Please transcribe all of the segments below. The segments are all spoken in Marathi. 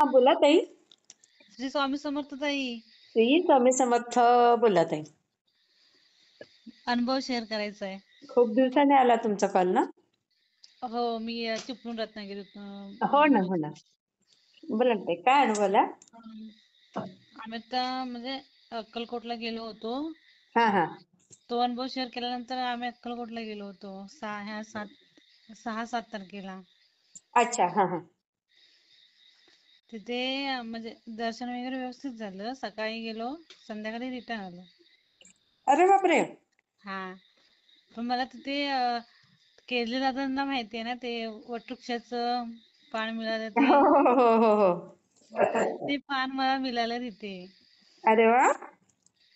हा बोला ताई. श्री स्वामी समर्थ ताई. श्री स्वामी समर्थ. बोला ताई. अनुभव शेअर करायचा आहे. खूप दिवसाने आला तुमचा कॉल ना. हो, मी चिपळूण हो रत्नागिरीतून ना, हो बोलते. ना. बोला ना ताई, काय अनुभवला? अं, आम्ही आता म्हणजे अक्कलकोटला गेलो होतो. हा हा. तो अनुभव शेअर केल्यानंतर आम्ही अक्कलकोटला गेलो होतो 6-7 तारखेला. अच्छा. हा हा. तिथे म्हणजे दर्शन वगैरे व्यवस्थित झालं. सकाळी गेलो, संध्याकाळी रिटर्न आलो. अरे बापरे. हा, पण मला तिथे केरली दादांना माहिती आहे ना, ते वटवृक्षाचं पान मिळालं ते. हो हो हो हो हो. ते पान मला मिळालं तिथे. अरे वा.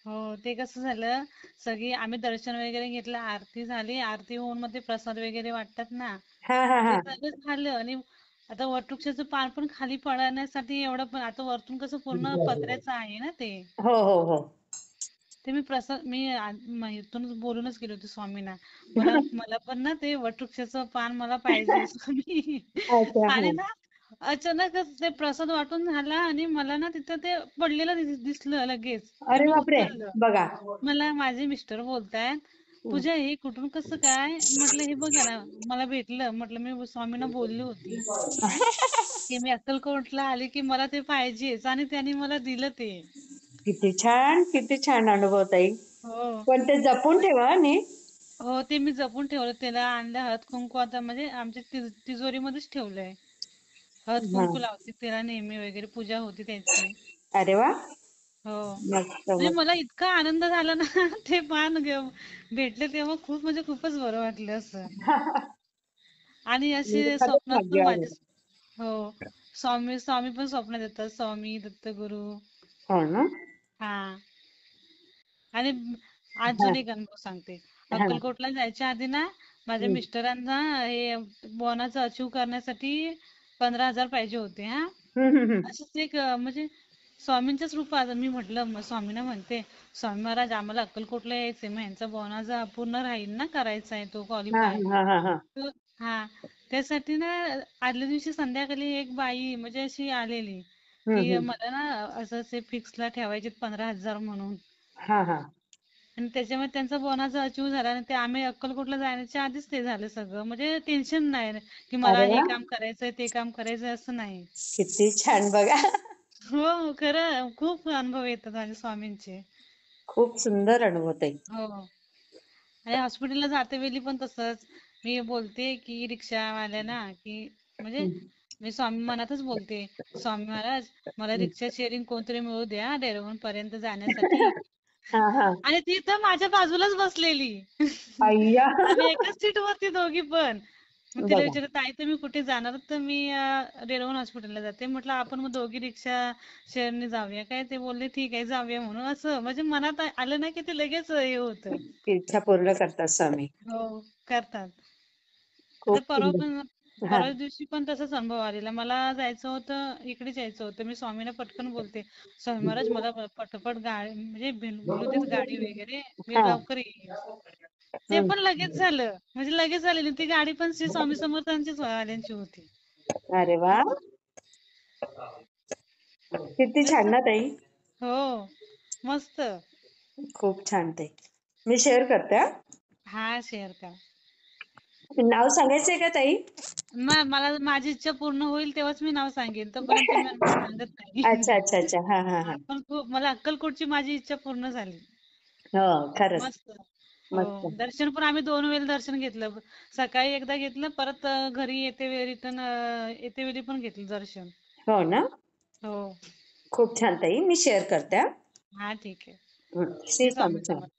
हो, ते कसं झालं, सगळी आम्ही दर्शन वगैरे घेतलं, आरती झाली, आरती होऊन मग ते प्रसाद वगैरे वाटतात ना, हा हा ते हा. सगळं झालं. आणि आता वटवृक्षाचं पान पण खाली पडण्यासाठी एवढं, पण आता वरतून कसं पूर्ण पत्र्याचं आहे ना ते. हो हो हो. ते मी इथूनच बोलूनच गेले होते स्वामींना, मला मला पण ना ते वटवृक्षाचं पान मला पाहिजे स्वामी. अच्छा. आणि हा. ना अचानकच ते प्रसाद वाटून झाला आणि मला ना तिथं ते पडलेलं दिसलं लगेच. ते अरे मी बापरे. उचललं. बघा. मला माझे मिस्टर बोलतायत, हं. पूजा हे कुठून कसं काय? म्हटलं हे बघा ना, मला भेटलं. म्हटलं मी स्वामींना बोलली होती की मी अक्कलकोटला आले की मला ते पाहिजेच, आणि त्यांनी मला दिलं ते. किती छान, किती छान अनुभव ताई. हो. पण ते जपून ठेवा नीट. हो, ते मी जपून ठेवलं. त्याला आणलं हळद कुंकू, आता म्हणजे आमच्या तिजोरीमध्येच ठेवलंय. हळद हा. कुंकू लावते त्याला नेहमी, वगैरे पूजा होती त्याची. अरे वा. हो, मस्त म्हणजे मस्त. मला इतका आनंद झाला ना ते पान भेटले तेव्हा, खूप म्हणजे खूपच बरं वाटलं असं. आणि म्हणजे असे खरंच स्वप्नात पण भाग्यवान माझे, आहे. हो, स्वामी स्वामी पण स्वप्नात येतात, स्वामी दत्तगुरु. हो ना. हा, आणि हा अजून एक अनुभव सांगते. हा. अक्कलकोटला जायच्या आधी ना, माझ्या हं. मिस्टरांना हे बोनाचं अचीव करण्यासाठी 15,000 पाहिजे होते. हा, हं, हं, हं. असंच एक म्हणजे स्वामींच्याच रूपात मी म्हटलं, स्वामींना म्हणते, स्वामी महाराज आम्हाला अक्कलकोटला यायचंय, मग यांचा बोनाचा अपूर्ण राहील ना, करायचा आहे तो हां, क्वालिफाय. हां, हां, हां. हा, त्यासाठी ना आदल्या दिवशी संध्याकाळी एक बाई म्हणजे अशी आलेली हं, की हं. मला ना असं असे फिक्सला ठेवायचे 15,000 म्हणून. हां, हां. आणि त्याच्यामुळे त्यांचा बोनाचा अचीव झाला, आणि ते आम्ही अक्कलकोटला जाण्याच्या आधीच ते झालं सगळं. म्हणजे टेन्शन नाही की मला अरे हे वाह! काम करायचंय, ते काम करायचंय, असं नाही. किती छान बघा. हो, खरं खूप अनुभव येतात माझ्या स्वामींचे. खूप सुंदर अनुभव ताई. हो, आणि हॉस्पिटलला जाते वेळी पण तसंच मी बोलते की रिक्षावाल्यांना की म्हणजे हं, मी स्वामी मनातच बोलते, स्वामी महाराज मला हं. रिक्षा शेअरिंग कोणतरी मिळू द्या डेरवून पर्यंत जाण्यासाठी. हां, हां. आणि ती तर माझ्या बाजूलाच बसलेली. अय्या! आम्ही एकाच सीट वरती दोघी पण. मग तिला बघा. विचारलं, ताई तुम्ही कुठे जाणार? तर मी रेलवन हॉस्पिटलला जाते. म्हटलं आपण मग दोघी रिक्षा शेअरने जाऊया काय? ते बोलले ठीक आहे जाऊया म्हणून. असं म्हणजे मनात आलं ना की ते लगेच हे होतं. इच्छा पूर्ण करतात स्वामी. हो, करतात. आता खूप सुंदर. हां. परवा दिवशी पण तसाच अनुभव आलेला. मला जायचं होतं, इकडेच यायचं होतं. मी स्वामींना पटकन बोलते, स्वामी महाराज मला पटापट गाडी म्हणजे बोलू देत गाडी वगैरे, मी हां. लवकर येईल. ते हं. पण लगेच झालं. म्हणजे लगेच आलेली. ती गाडी पण श्री स्वामी समर्थांचीच वाल्यांची होती. अरे वाह! किती छान तसं, ना ताई. हो, मस्त. खूप छान ताई. मी शेअर करते हां. हा, शेअर करा. नाव सांगायचंय का ताई? मला माझी इच्छा पूर्ण होईल तेव्हाच मी नाव सांगेन. तोपर्यंत मी अनुभव सांगत नाही. अच्छा, अच्छा, अच्छा. हां, हां, हा, हां. पण खूप मला अक्कलकोटची माझी इच्छा पूर्ण झाली. हो, खरंच. मस्त. हो, मस्त. दर्शन पण आम्ही 2 वेळेला दर्शन घेतलं. सकाळी एकदा घेतलं, परत घरी येते वेळी रिटर्न येते वेळी पण घेतलं दर्शन. हो ना? हो. खूप छान ताई. मी शेअर करते हां. हा, ठीक आहे. हं. श्री श्री स्वामी स्वामी समर्थ. समर्थ.